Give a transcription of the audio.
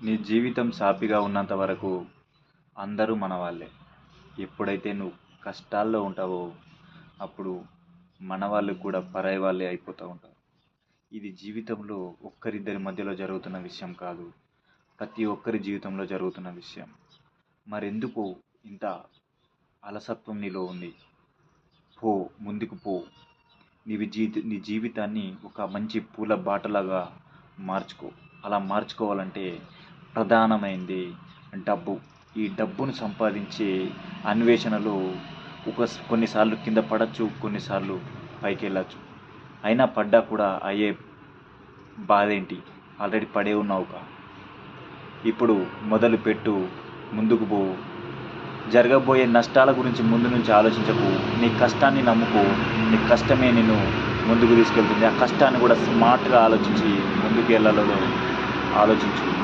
నీ జీవితం సాఫీగా ఉన్నంత వరకు అందరూ మన వాళ్ళే. ఎప్పుడైతే నువ్వు కష్టాల్లో ఉంటావో అప్పుడు మన వాళ్ళు కూడా పరాయి వాళ్ళే అయిపోతూ ఉంటారు. ఇది జీవితంలో ఒక్కరిద్దరి మధ్యలో జరుగుతున్న విషయం కాదు, ప్రతి ఒక్కరి జీవితంలో జరుగుతున్న విషయం. మరెందుకు ఇంత అలసత్వం నీలో ఉంది? పో, ముందుకు పో. నీ జీవితాన్ని ఒక మంచి పూల బాటలాగా మార్చుకో. అలా మార్చుకోవాలంటే ప్రధానమైంది డబ్బు. ఈ డబ్బును సంపాదించే అన్వేషణలో కొన్నిసార్లు కింద పడచ్చు, కొన్నిసార్లు పైకి వెళ్ళచ్చు. అయినా పడ్డా కూడా అయ్యే బాధ ఏంటి? ఆల్రెడీ పడే ఉన్నావుగా. ఇప్పుడు మొదలుపెట్టు, ముందుకు పో. జరగబోయే నష్టాల గురించి ముందు నుంచి ఆలోచించకు. నీ కష్టాన్ని నమ్ముకో. నీ కష్టమే నిన్ను ముందుకు తీసుకెళ్తుంది. ఆ కష్టాన్ని కూడా స్మార్ట్గా ఆలోచించి ముందుకు వెళ్ళాలో ఆలోచించు.